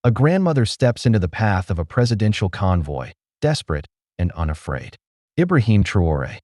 A grandmother steps into the path of a presidential convoy, desperate and unafraid. Ibrahim Traoré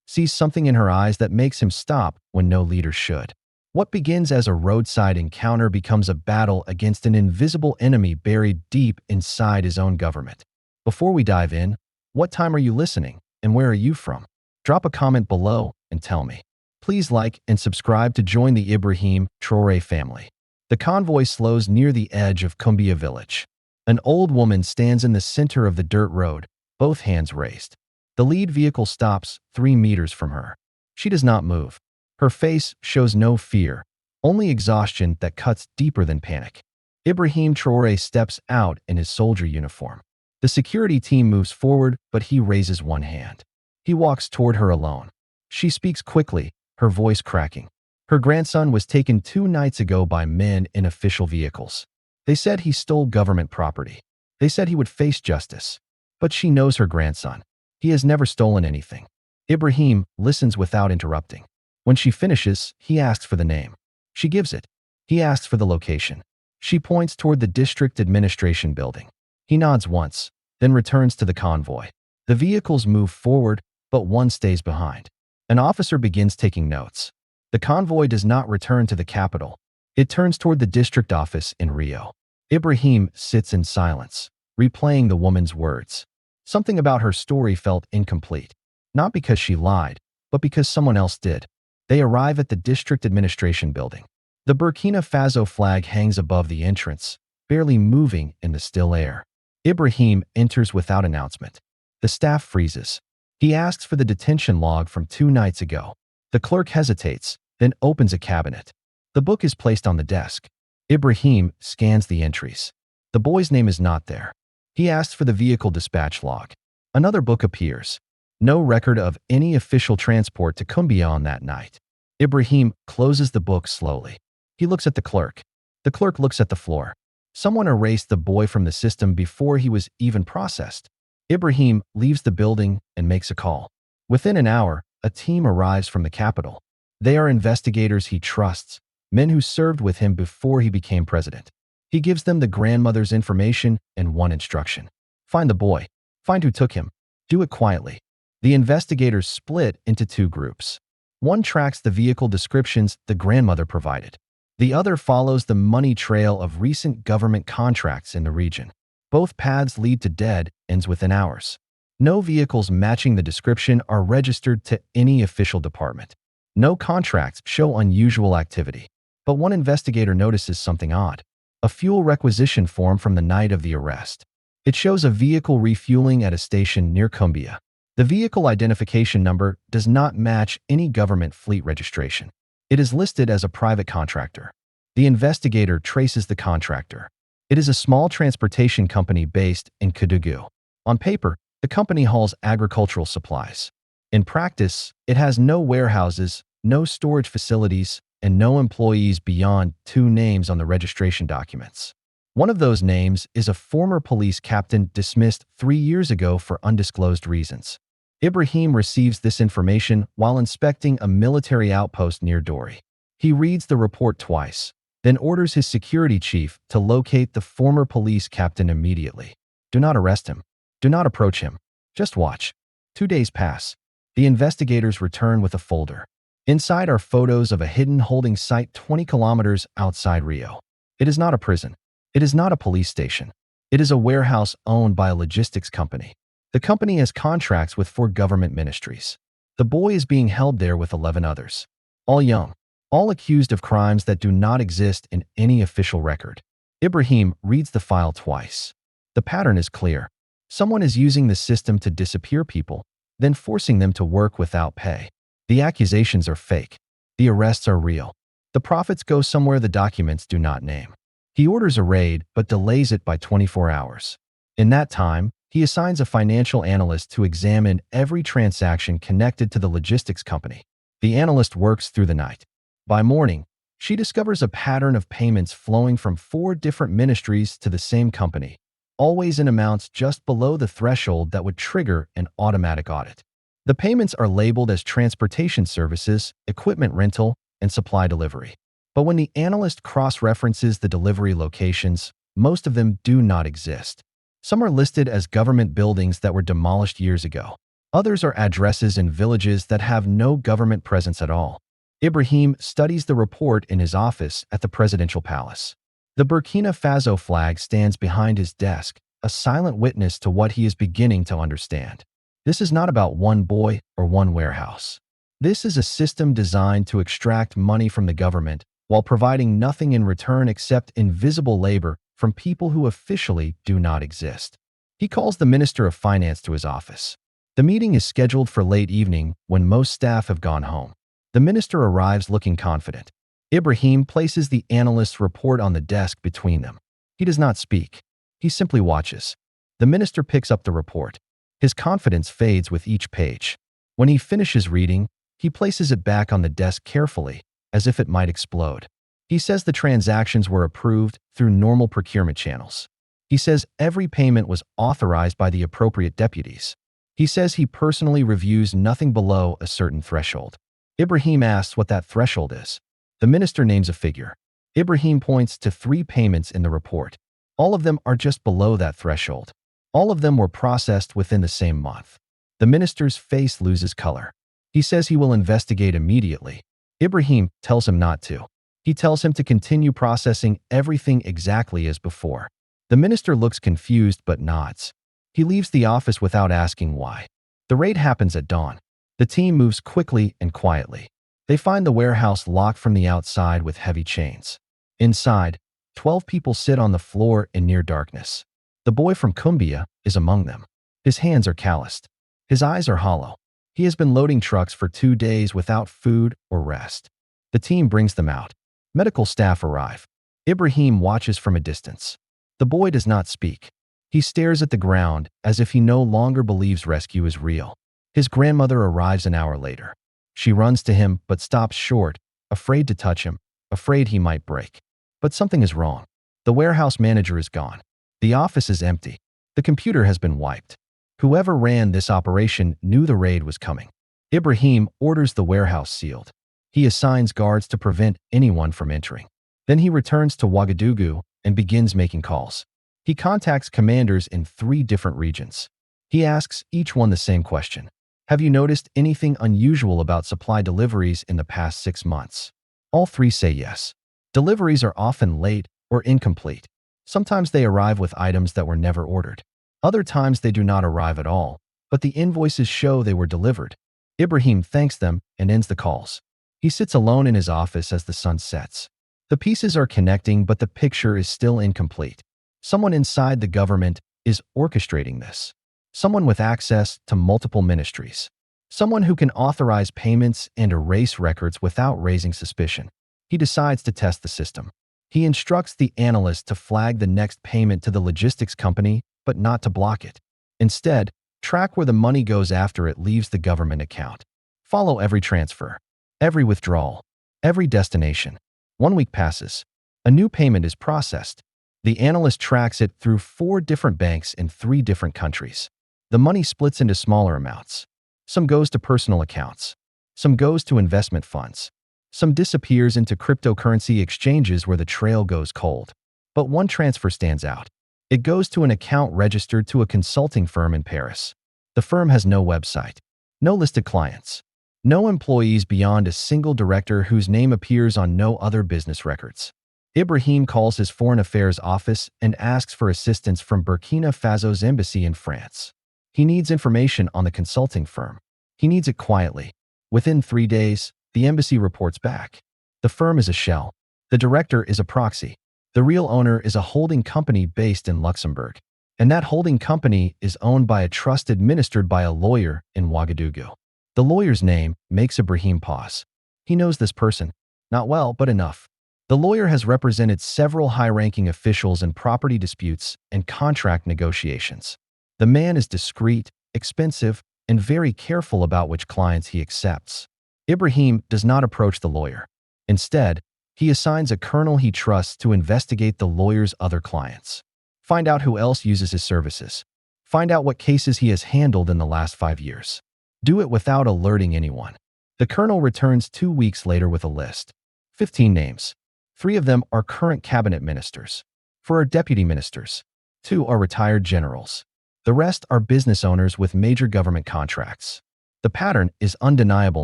sees something in her eyes that makes him stop when no leader should. What begins as a roadside encounter becomes a battle against an invisible enemy buried deep inside his own government. Before we dive in, what time are you listening and where are you from? Drop a comment below and tell me. Please like and subscribe to join the Ibrahim Traoré family. The convoy slows near the edge of Convoy village. An old woman stands in the center of the dirt road, both hands raised. The lead vehicle stops 3 meters from her. She does not move. Her face shows no fear, only exhaustion that cuts deeper than panic. Ibrahim Traoré steps out in his soldier uniform. The security team moves forward, but he raises one hand. He walks toward her alone. She speaks quickly, her voice cracking. Her grandson was taken 2 nights ago by men in official vehicles. They said he stole government property. They said he would face justice. But she knows her grandson. He has never stolen anything. Ibrahim listens without interrupting. When she finishes, he asks for the name. She gives it. He asks for the location. She points toward the district administration building. He nods once, then returns to the convoy. The vehicles move forward, but one stays behind. An officer begins taking notes. The convoy does not return to the capital. It turns toward the district office in Rio. Ibrahim sits in silence, replaying the woman's words. Something about her story felt incomplete. Not because she lied, but because someone else did. They arrive at the district administration building. The Burkina Faso flag hangs above the entrance, barely moving in the still air. Ibrahim enters without announcement. The staff freezes. He asks for the detention log from 2 nights ago. The clerk hesitates, then opens a cabinet. The book is placed on the desk. Ibrahim scans the entries. The boy's name is not there. He asks for the vehicle dispatch log. Another book appears. No record of any official transport to Cumbia on that night. Ibrahim closes the book slowly. He looks at the clerk. The clerk looks at the floor. Someone erased the boy from the system before he was even processed. Ibrahim leaves the building and makes a call. Within an hour, a team arrives from the capital. They are investigators he trusts, men who served with him before he became president. He gives them the grandmother's information and one instruction. Find the boy. Find who took him. Do it quietly. The investigators split into 2 groups. One tracks the vehicle descriptions the grandmother provided. The other follows the money trail of recent government contracts in the region. Both paths lead to dead ends within hours. No vehicles matching the description are registered to any official department. No contracts show unusual activity. But one investigator notices something odd. A fuel requisition form from the night of the arrest. It shows a vehicle refueling at a station near Cumbia. The vehicle identification number does not match any government fleet registration. It is listed as a private contractor. The investigator traces the contractor. It is a small transportation company based in Kédougou. On paper, the company hauls agricultural supplies. In practice, it has no warehouses, no storage facilities, and no employees beyond 2 names on the registration documents. One of those names is a former police captain dismissed 3 years ago for undisclosed reasons. Ibrahim receives this information while inspecting a military outpost near Dori. He reads the report twice, then orders his security chief to locate the former police captain immediately. Do not arrest him. Do not approach him. Just watch. 2 days pass. The investigators return with a folder. Inside are photos of a hidden holding site 20 kilometers outside Rio. It is not a prison. It is not a police station. It is a warehouse owned by a logistics company. The company has contracts with 4 government ministries. The boy is being held there with 11 others. All young. All accused of crimes that do not exist in any official record. Ibrahim reads the file twice. The pattern is clear. Someone is using the system to disappear people, then forcing them to work without pay. The accusations are fake. The arrests are real. The profits go somewhere the documents do not name. He orders a raid but delays it by 24 hours. In that time, he assigns a financial analyst to examine every transaction connected to the logistics company. The analyst works through the night. By morning, she discovers a pattern of payments flowing from 4 different ministries to the same company, always in amounts just below the threshold that would trigger an automatic audit. The payments are labeled as transportation services, equipment rental, and supply delivery. But when the analyst cross-references the delivery locations, Most of them do not exist. Some are listed as government buildings that were demolished years ago. Others are addresses in villages that have no government presence at all. Ibrahim studies the report in his office at the presidential palace. The Burkina Faso flag stands behind his desk, a silent witness to what he is beginning to understand. This is not about one boy or one warehouse. This is a system designed to extract money from the government while providing nothing in return except invisible labor from people who officially do not exist. He calls the Minister of Finance to his office. The meeting is scheduled for late evening when most staff have gone home. The minister arrives looking confident. Ibrahim places the analyst's report on the desk between them. He does not speak. He simply watches. The minister picks up the report. His confidence fades with each page. When he finishes reading, he places it back on the desk carefully, as if it might explode. He says the transactions were approved through normal procurement channels. He says every payment was authorized by the appropriate deputies. He says he personally reviews nothing below a certain threshold. Ibrahim asks what that threshold is. The minister names a figure. Ibrahim points to 3 payments in the report. All of them are just below that threshold. All of them were processed within the same month. The minister's face loses color. He says he will investigate immediately. Ibrahim tells him not to. He tells him to continue processing everything exactly as before. The minister looks confused but nods. He leaves the office without asking why. The raid happens at dawn. The team moves quickly and quietly. They find the warehouse locked from the outside with heavy chains. Inside, 12 people sit on the floor in near darkness. The boy from Cumbia is among them. His hands are calloused. His eyes are hollow. He has been loading trucks for 2 days without food or rest. The team brings them out. Medical staff arrive. Ibrahim watches from a distance. The boy does not speak. He stares at the ground as if he no longer believes rescue is real. His grandmother arrives an hour later. She runs to him but stops short, afraid to touch him, afraid he might break. But something is wrong. The warehouse manager is gone. The office is empty. The computer has been wiped. Whoever ran this operation knew the raid was coming. Ibrahim orders the warehouse sealed. He assigns guards to prevent anyone from entering. Then he returns to Ouagadougou and begins making calls. He contacts commanders in 3 different regions. He asks each one the same question. Have you noticed anything unusual about supply deliveries in the past 6 months? All 3 say yes. Deliveries are often late or incomplete. Sometimes they arrive with items that were never ordered. Other times they do not arrive at all, but the invoices show they were delivered. Ibrahim thanks them and ends the calls. He sits alone in his office as the sun sets. The pieces are connecting, but the picture is still incomplete. Someone inside the government is orchestrating this. Someone with access to multiple ministries. Someone who can authorize payments and erase records without raising suspicion. He decides to test the system. He instructs the analyst to flag the next payment to the logistics company, but not to block it. Instead, track where the money goes after it leaves the government account. Follow every transfer, every withdrawal, every destination. 1 week passes. A new payment is processed. The analyst tracks it through 4 different banks in 3 different countries. The money splits into smaller amounts. Some goes to personal accounts. Some goes to investment funds. Some disappears into cryptocurrency exchanges where the trail goes cold. But one transfer stands out. It goes to an account registered to a consulting firm in Paris. The firm has no website, no listed clients, no employees beyond a single director whose name appears on no other business records. Ibrahim calls his foreign affairs office and asks for assistance from Burkina Faso's embassy in France. He needs information on the consulting firm. He needs it quietly. Within 3 days, the embassy reports back. The firm is a shell. The director is a proxy. The real owner is a holding company based in Luxembourg. And that holding company is owned by a trust administered by a lawyer in Ouagadougou. The lawyer's name makes Ibrahim pause. He knows this person. Not well, but enough. The lawyer has represented several high-ranking officials in property disputes and contract negotiations. The man is discreet, expensive, and very careful about which clients he accepts. Ibrahim does not approach the lawyer. Instead, he assigns a colonel he trusts to investigate the lawyer's other clients. Find out who else uses his services. Find out what cases he has handled in the last 5 years. Do it without alerting anyone. The colonel returns 2 weeks later with a list. 15 names. 3 of them are current cabinet ministers. 4 are deputy ministers. 2 are retired generals. The rest are business owners with major government contracts. The pattern is undeniable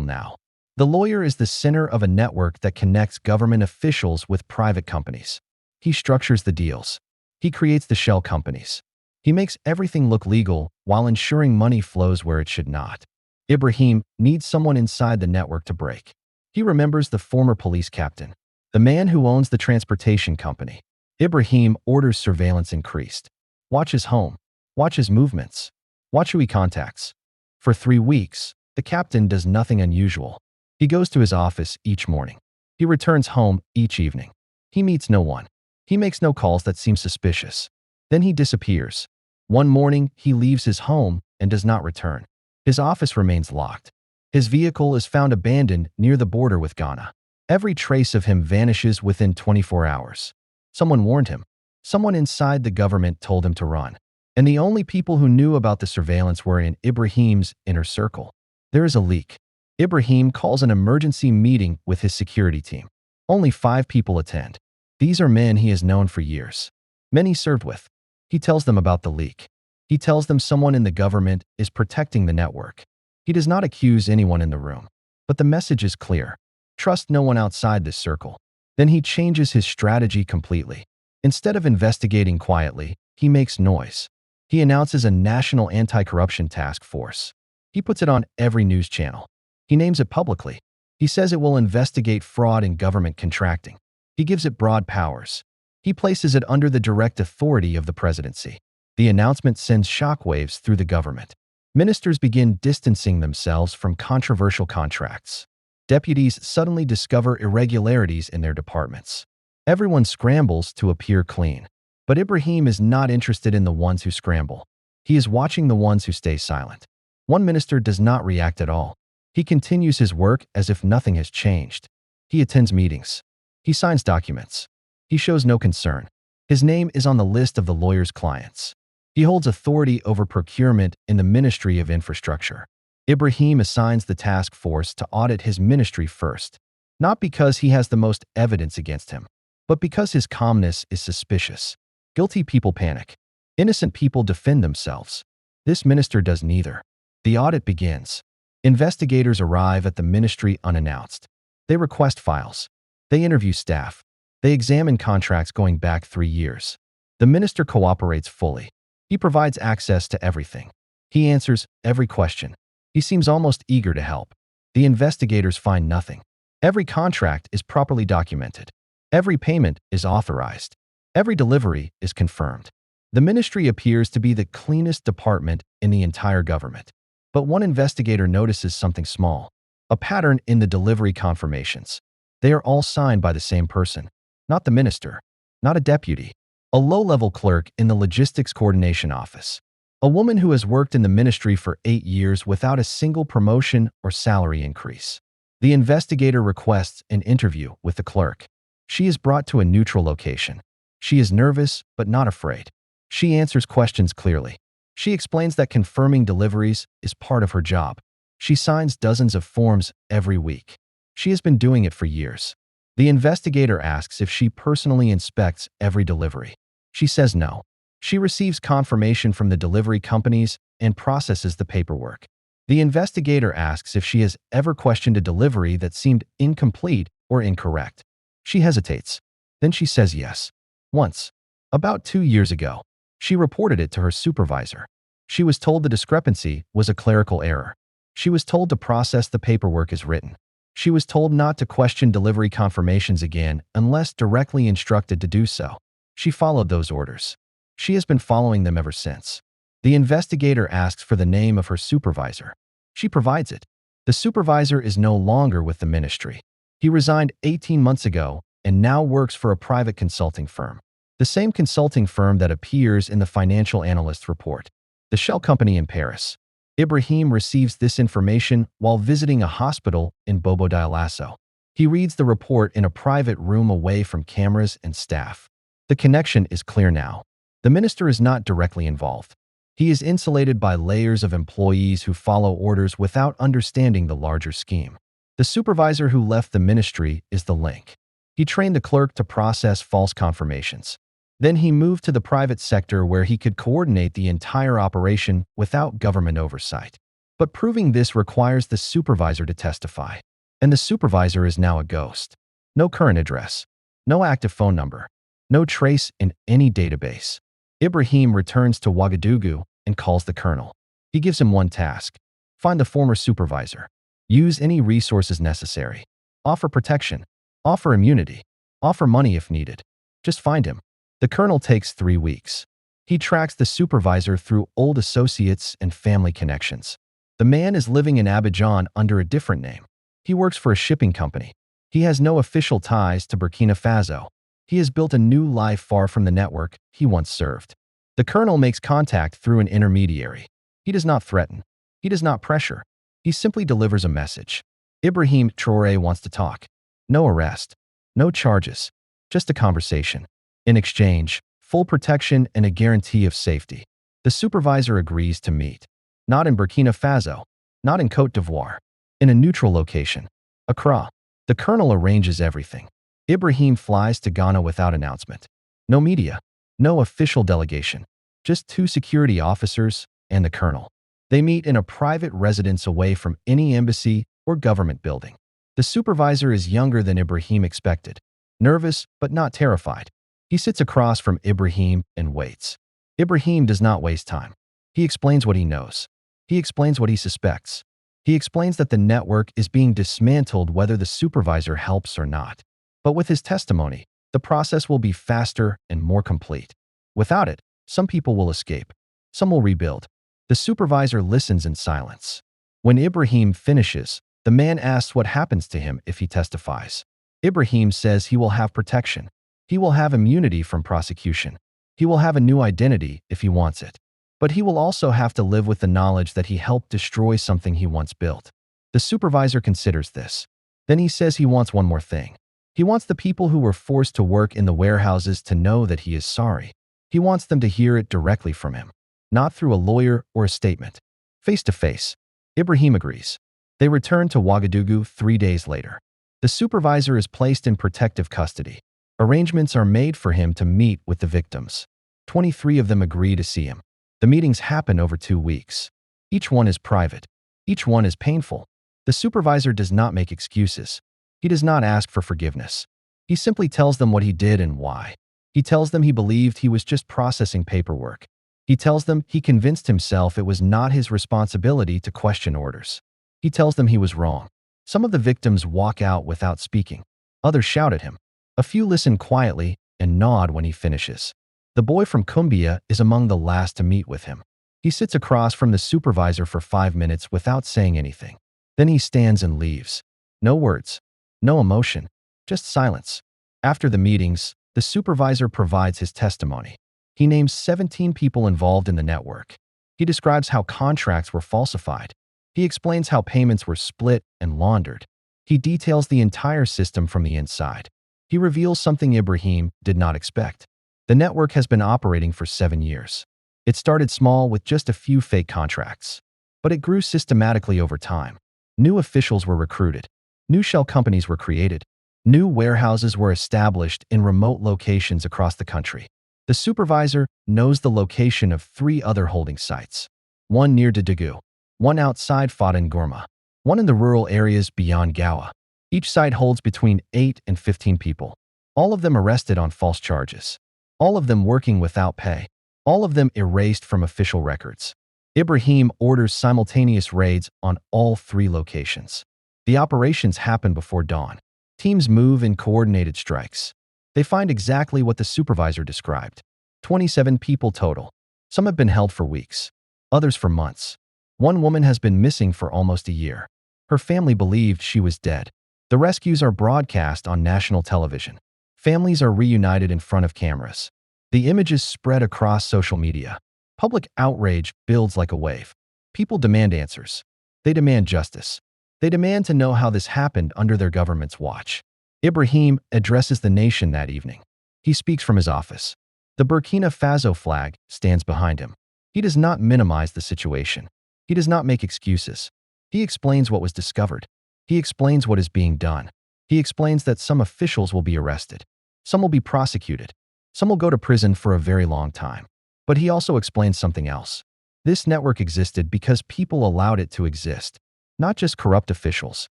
now. The lawyer is the center of a network that connects government officials with private companies. He structures the deals. He creates the shell companies. He makes everything look legal while ensuring money flows where it should not. Ibrahim needs someone inside the network to break. He remembers the former police captain, the man who owns the transportation company. Ibrahim orders surveillance increased. Watch his home. Watch his movements. Watch who he contacts. For 3 weeks, the captain does nothing unusual. He goes to his office each morning. He returns home each evening. He meets no one. He makes no calls that seem suspicious. Then he disappears. One morning, he leaves his home and does not return. His office remains locked. His vehicle is found abandoned near the border with Ghana. Every trace of him vanishes within 24 hours. Someone warned him. Someone inside the government told him to run. And the only people who knew about the surveillance were in Ibrahim's inner circle. There is a leak. Ibrahim calls an emergency meeting with his security team. Only 5 people attend. These are men he has known for years. Men he served with. He tells them about the leak. He tells them someone in the government is protecting the network. He does not accuse anyone in the room. But the message is clear. Trust no one outside this circle. Then he changes his strategy completely. Instead of investigating quietly, he makes noise. He announces a national anti-corruption task force. He puts it on every news channel. He names it publicly. He says it will investigate fraud in government contracting. He gives it broad powers. He places it under the direct authority of the presidency. The announcement sends shockwaves through the government. Ministers begin distancing themselves from controversial contracts. Deputies suddenly discover irregularities in their departments. Everyone scrambles to appear clean. But Ibrahim is not interested in the ones who scramble. He is watching the ones who stay silent. One minister does not react at all. He continues his work as if nothing has changed. He attends meetings. He signs documents. He shows no concern. His name is on the list of the lawyer's clients. He holds authority over procurement in the Ministry of Infrastructure. Ibrahim assigns the task force to audit his ministry first, not because he has the most evidence against him, but because his calmness is suspicious. Guilty people panic. Innocent people defend themselves. This minister does neither. The audit begins. Investigators arrive at the ministry unannounced. They request files. They interview staff. They examine contracts going back 3 years. The minister cooperates fully. He provides access to everything. He answers every question. He seems almost eager to help. The investigators find nothing. Every contract is properly documented. Every payment is authorized. Every delivery is confirmed. The ministry appears to be the cleanest department in the entire government. But one investigator notices something small, a pattern in the delivery confirmations. They are all signed by the same person, not the minister, not a deputy, a low-level clerk in the logistics coordination office, a woman who has worked in the ministry for 8 years without a single promotion or salary increase. The investigator requests an interview with the clerk. She is brought to a neutral location. She is nervous, but not afraid. She answers questions clearly. She explains that confirming deliveries is part of her job. She signs dozens of forms every week. She has been doing it for years. The investigator asks if she personally inspects every delivery. She says no. She receives confirmation from the delivery companies and processes the paperwork. The investigator asks if she has ever questioned a delivery that seemed incomplete or incorrect. She hesitates. Then she says yes. Once, about 2 years ago, she reported it to her supervisor. She was told the discrepancy was a clerical error. She was told to process the paperwork as written. She was told not to question delivery confirmations again unless directly instructed to do so. She followed those orders. She has been following them ever since. The investigator asks for the name of her supervisor. She provides it. The supervisor is no longer with the ministry. He resigned 18 months ago and now works for a private consulting firm. The same consulting firm that appears in the financial analyst's report. The shell company in Paris. Ibrahim receives this information while visiting a hospital in Bobo Dioulasso. He reads the report in a private room away from cameras and staff. The connection is clear now. The minister is not directly involved. He is insulated by layers of employees who follow orders without understanding the larger scheme. The supervisor who left the ministry is the link. He trained the clerk to process false confirmations. Then he moved to the private sector where he could coordinate the entire operation without government oversight. But proving this requires the supervisor to testify. And the supervisor is now a ghost. No current address. No active phone number. No trace in any database. Ibrahim returns to Ouagadougou and calls the colonel. He gives him one task. Find the former supervisor. Use any resources necessary. Offer protection. Offer immunity. Offer money if needed. Just find him. The colonel takes 3 weeks. He tracks the supervisor through old associates and family connections. The man is living in Abidjan under a different name. He works for a shipping company. He has no official ties to Burkina Faso. He has built a new life far from the network he once served. The colonel makes contact through an intermediary. He does not threaten. He does not pressure. He simply delivers a message. Ibrahim Traoré wants to talk. No arrest. No charges. Just a conversation. In exchange, full protection and a guarantee of safety. The supervisor agrees to meet. Not in Burkina Faso. Not in Côte d'Ivoire. In a neutral location. Accra. The colonel arranges everything. Ibrahim flies to Ghana without announcement. No media. No official delegation. Just 2 security officers and the colonel. They meet in a private residence away from any embassy or government building. The supervisor is younger than Ibrahim expected. Nervous, but not terrified. He sits across from Ibrahim and waits. Ibrahim does not waste time. He explains what he knows. He explains what he suspects. He explains that the network is being dismantled whether the supervisor helps or not. But with his testimony, the process will be faster and more complete. Without it, some people will escape. Some will rebuild. The supervisor listens in silence. When Ibrahim finishes, the man asks what happens to him if he testifies. Ibrahim says he will have protection. He will have immunity from prosecution. He will have a new identity if he wants it. But he will also have to live with the knowledge that he helped destroy something he once built. The supervisor considers this. Then he says he wants one more thing. He wants the people who were forced to work in the warehouses to know that he is sorry. He wants them to hear it directly from him, not through a lawyer or a statement. Face to face. Ibrahim agrees. They return to Ouagadougou 3 days later. The supervisor is placed in protective custody. Arrangements are made for him to meet with the victims. 23 of them agree to see him. The meetings happen over 2 weeks. Each one is private. Each one is painful. The supervisor does not make excuses. He does not ask for forgiveness. He simply tells them what he did and why. He tells them he believed he was just processing paperwork. He tells them he convinced himself it was not his responsibility to question orders. He tells them he was wrong. Some of the victims walk out without speaking. Others shout at him. A few listen quietly and nod when he finishes. The boy from Cumbia is among the last to meet with him. He sits across from the supervisor for 5 minutes without saying anything. Then he stands and leaves. No words. No emotion. Just silence. After the meetings, the supervisor provides his testimony. He names 17 people involved in the network. He describes how contracts were falsified. He explains how payments were split and laundered. He details the entire system from the inside. He reveals something Ibrahim did not expect. The network has been operating for 7 years. It started small with just a few fake contracts, but it grew systematically over time. New officials were recruited. New shell companies were created. New warehouses were established in remote locations across the country. The supervisor knows the location of 3 other holding sites. One near Dadagu, one outside Fada Gourma, one in the rural areas beyond Gawa. Each site holds between 8 and 15 people. All of them arrested on false charges. All of them working without pay. All of them erased from official records. Ibrahim orders simultaneous raids on all 3 locations. The operations happen before dawn. Teams move in coordinated strikes. They find exactly what the supervisor described. 27 people total. Some have been held for weeks. Others for months. One woman has been missing for almost a year. Her family believed she was dead. The rescues are broadcast on national television. Families are reunited in front of cameras. The images spread across social media. Public outrage builds like a wave. People demand answers. They demand justice. They demand to know how this happened under their government's watch. Ibrahim addresses the nation that evening. He speaks from his office. The Burkina Faso flag stands behind him. He does not minimize the situation. He does not make excuses. He explains what was discovered. He explains what is being done. He explains that some officials will be arrested. Some will be prosecuted. Some will go to prison for a very long time. But he also explains something else. This network existed because people allowed it to exist. Not just corrupt officials,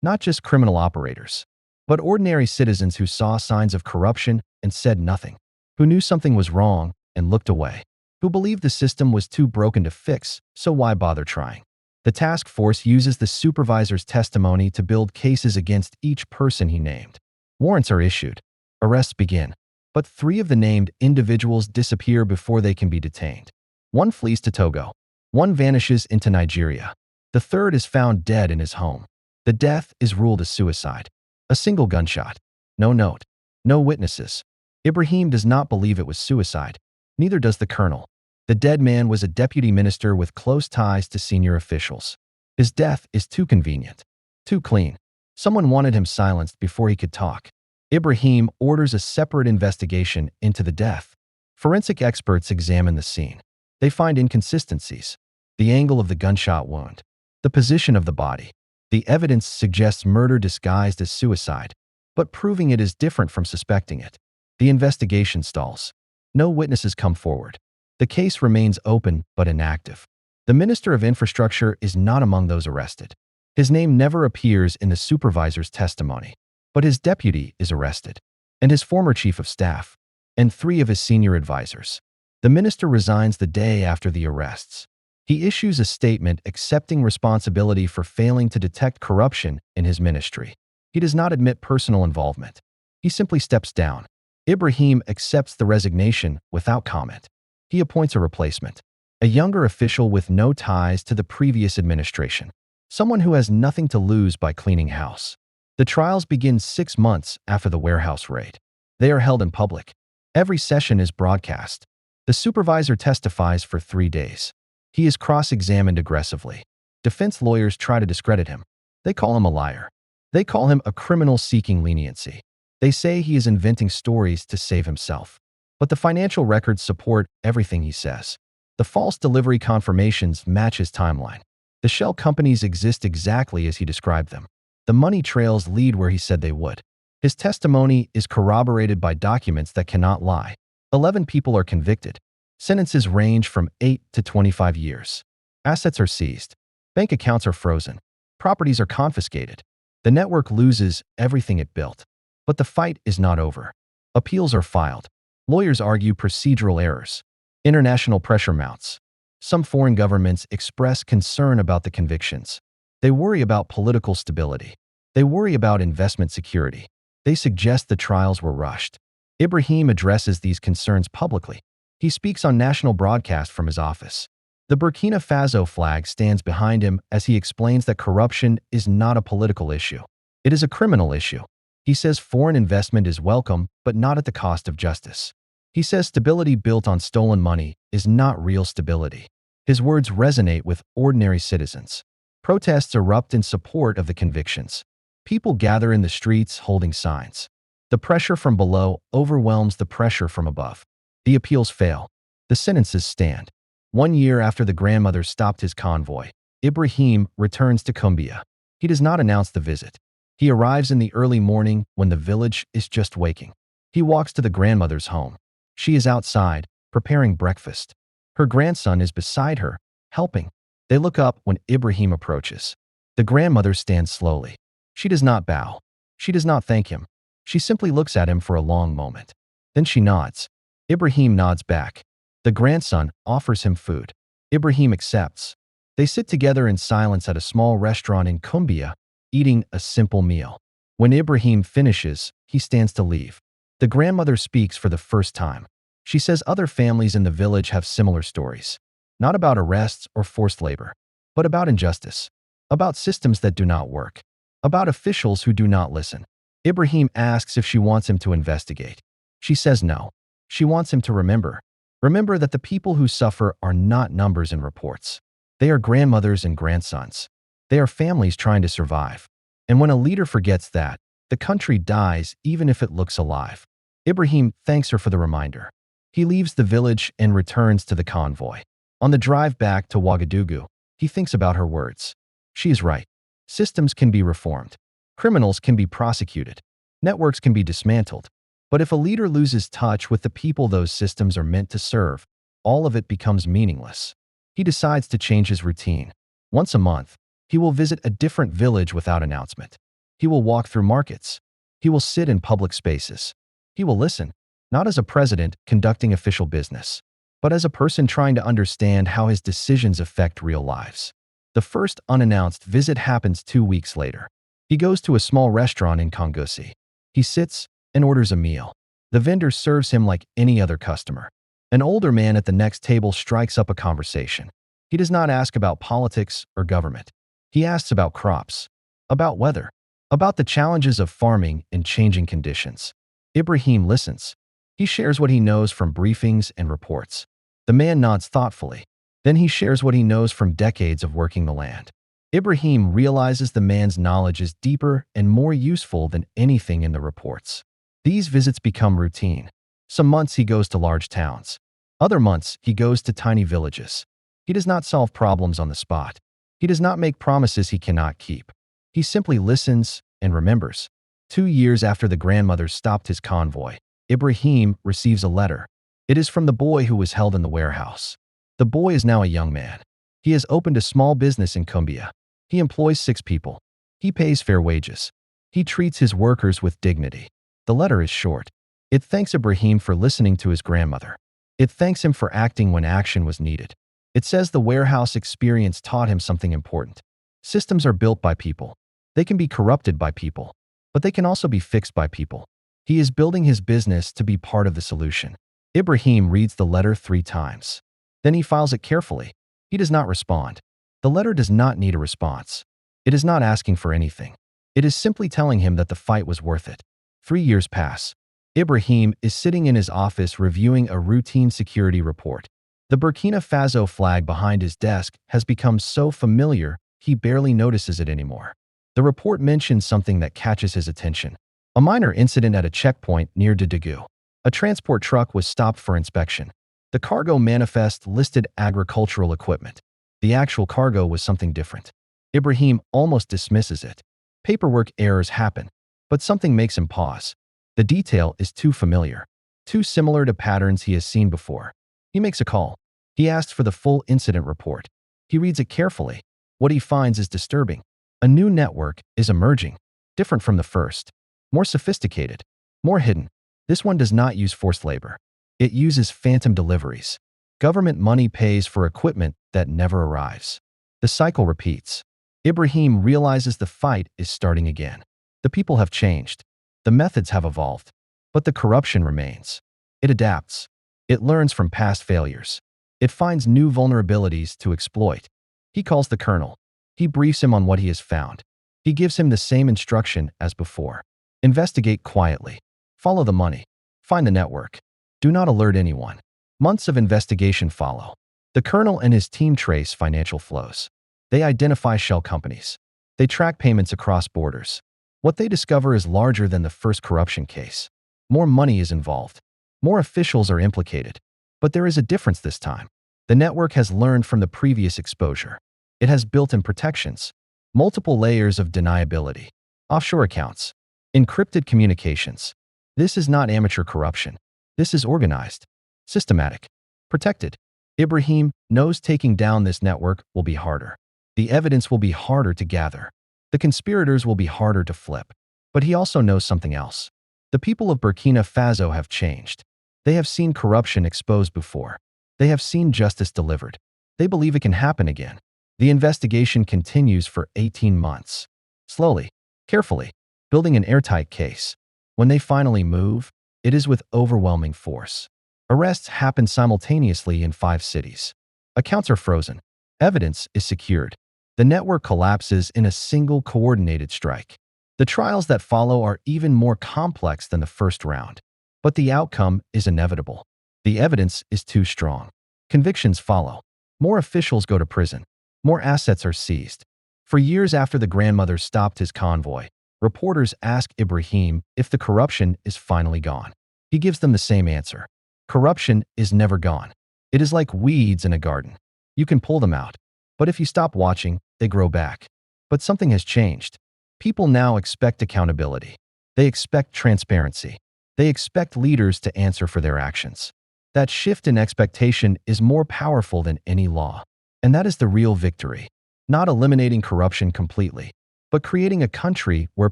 not just criminal operators, but ordinary citizens who saw signs of corruption and said nothing, who knew something was wrong and looked away, who believed the system was too broken to fix, so why bother trying? The task force uses the supervisor's testimony to build cases against each person he named. Warrants are issued. Arrests begin. But 3 of the named individuals disappear before they can be detained. One flees to Togo. One vanishes into Nigeria. The third is found dead in his home. The death is ruled a suicide. A single gunshot. No note. No witnesses. Ibrahim does not believe it was suicide. Neither does the colonel. The dead man was a deputy minister with close ties to senior officials. His death is too convenient. Too clean. Someone wanted him silenced before he could talk. Ibrahim orders a separate investigation into the death. Forensic experts examine the scene. They find inconsistencies. The angle of the gunshot wound. The position of the body. The evidence suggests murder disguised as suicide, but proving it is different from suspecting it. The investigation stalls. No witnesses come forward. The case remains open but inactive. The Minister of Infrastructure is not among those arrested. His name never appears in the supervisor's testimony. But his deputy is arrested, and his former chief of staff, and 3 of his senior advisors. The minister resigns the day after the arrests. He issues a statement accepting responsibility for failing to detect corruption in his ministry. He does not admit personal involvement. He simply steps down. Ibrahim accepts the resignation without comment. He appoints a replacement, a younger official with no ties to the previous administration, someone who has nothing to lose by cleaning house. The trials begin 6 months after the warehouse raid. They are held in public. Every session is broadcast. The supervisor testifies for 3 days. He is cross-examined aggressively. Defense lawyers try to discredit him. They call him a liar. They call him a criminal seeking leniency. They say he is inventing stories to save himself. But the financial records support everything he says. The false delivery confirmations match his timeline. The shell companies exist exactly as he described them. The money trails lead where he said they would. His testimony is corroborated by documents that cannot lie. 11 people are convicted. Sentences range from 8 to 25 years. Assets are seized. Bank accounts are frozen. Properties are confiscated. The network loses everything it built. But the fight is not over. Appeals are filed. Lawyers argue procedural errors. International pressure mounts. Some foreign governments express concern about the convictions. They worry about political stability. They worry about investment security. They suggest the trials were rushed. Ibrahim addresses these concerns publicly. He speaks on national broadcast from his office. The Burkina Faso flag stands behind him as he explains that corruption is not a political issue. It is a criminal issue. He says foreign investment is welcome, but not at the cost of justice. He says stability built on stolen money is not real stability. His words resonate with ordinary citizens. Protests erupt in support of the convictions. People gather in the streets holding signs. The pressure from below overwhelms the pressure from above. The appeals fail. The sentences stand. 1 year after the grandmother stopped his convoy, Ibrahim returns to Cumbia. He does not announce the visit. He arrives in the early morning when the village is just waking. He walks to the grandmother's home. She is outside, preparing breakfast. Her grandson is beside her, helping. They look up when Ibrahim approaches. The grandmother stands slowly. She does not bow. She does not thank him. She simply looks at him for a long moment. Then she nods. Ibrahim nods back. The grandson offers him food. Ibrahim accepts. They sit together in silence at a small restaurant in Cumbia, eating a simple meal. When Ibrahim finishes, he stands to leave. The grandmother speaks for the first time. She says other families in the village have similar stories. Not about arrests or forced labor, but about injustice. About systems that do not work. About officials who do not listen. Ibrahim asks if she wants him to investigate. She says no. She wants him to remember. Remember that the people who suffer are not numbers in reports. They are grandmothers and grandsons. They are families trying to survive. And when a leader forgets that, the country dies even if it looks alive. Ibrahim thanks her for the reminder. He leaves the village and returns to the convoy. On the drive back to Ouagadougou, he thinks about her words. She is right. Systems can be reformed. Criminals can be prosecuted. Networks can be dismantled. But if a leader loses touch with the people those systems are meant to serve, all of it becomes meaningless. He decides to change his routine. Once a month, he will visit a different village without announcement. He will walk through markets. He will sit in public spaces. He will listen, not as a president conducting official business, but as a person trying to understand how his decisions affect real lives. The first unannounced visit happens 2 weeks later. He goes to a small restaurant in Convoy. He sits and orders a meal. The vendor serves him like any other customer. An older man at the next table strikes up a conversation. He does not ask about politics or government. He asks about crops, about weather, about the challenges of farming in changing conditions. Ibrahim listens. He shares what he knows from briefings and reports. The man nods thoughtfully. Then he shares what he knows from decades of working the land. Ibrahim realizes the man's knowledge is deeper and more useful than anything in the reports. These visits become routine. Some months he goes to large towns. Other months he goes to tiny villages. He does not solve problems on the spot. He does not make promises he cannot keep. He simply listens and remembers. 2 years after the grandmother stopped his convoy, Ibrahim receives a letter. It is from the boy who was held in the warehouse. The boy is now a young man. He has opened a small business in Convoy. He employs 6 people. He pays fair wages. He treats his workers with dignity. The letter is short. It thanks Ibrahim for listening to his grandmother. It thanks him for acting when action was needed. It says the warehouse experience taught him something important. Systems are built by people. They can be corrupted by people, but they can also be fixed by people. He is building his business to be part of the solution. Ibrahim reads the letter 3 times. Then he files it carefully. He does not respond. The letter does not need a response. It is not asking for anything. It is simply telling him that the fight was worth it. 3 years pass. Ibrahim is sitting in his office reviewing a routine security report. The Burkina Faso flag behind his desk has become so familiar he barely notices it anymore. The report mentions something that catches his attention. A minor incident at a checkpoint near Dadagu. A transport truck was stopped for inspection. The cargo manifest listed agricultural equipment. The actual cargo was something different. Ibrahim almost dismisses it. Paperwork errors happen, but something makes him pause. The detail is too familiar, too similar to patterns he has seen before. He makes a call. He asks for the full incident report. He reads it carefully. What he finds is disturbing. A new network is emerging, different from the first, more sophisticated, more hidden. This one does not use forced labor. It uses phantom deliveries. Government money pays for equipment that never arrives. The cycle repeats. Ibrahim realizes the fight is starting again. The people have changed. The methods have evolved. But the corruption remains. It adapts. It learns from past failures. It finds new vulnerabilities to exploit. He calls the colonel. He briefs him on what he has found. He gives him the same instruction as before. Investigate quietly. Follow the money. Find the network. Do not alert anyone. Months of investigation follow. The colonel and his team trace financial flows. They identify shell companies. They track payments across borders. What they discover is larger than the first corruption case. More money is involved. More officials are implicated. But there is a difference this time. The network has learned from the previous exposure. It has built-in protections, multiple layers of deniability, offshore accounts, encrypted communications. This is not amateur corruption. This is organized, systematic, protected. Ibrahim knows taking down this network will be harder. The evidence will be harder to gather. The conspirators will be harder to flip. But he also knows something else. The people of Burkina Faso have changed. They have seen corruption exposed before. They have seen justice delivered. They believe it can happen again. The investigation continues for 18 months. Slowly, carefully, building an airtight case. When they finally move, it is with overwhelming force. Arrests happen simultaneously in 5 cities. Accounts are frozen. Evidence is secured. The network collapses in a single coordinated strike. The trials that follow are even more complex than the first round. But the outcome is inevitable. The evidence is too strong. Convictions follow. More officials go to prison. More assets are seized. For years after the grandmother stopped his convoy, reporters ask Ibrahim if the corruption is finally gone. He gives them the same answer. Corruption is never gone. It is like weeds in a garden. You can pull them out, but if you stop watching, they grow back. But something has changed. People now expect accountability. They expect transparency. They expect leaders to answer for their actions. That shift in expectation is more powerful than any law. And that is the real victory. Not eliminating corruption completely, but creating a country where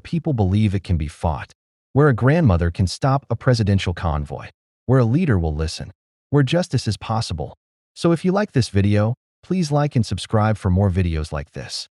people believe it can be fought, where a grandmother can stop a presidential convoy, where a leader will listen, where justice is possible. So if you like this video, please like and subscribe for more videos like this.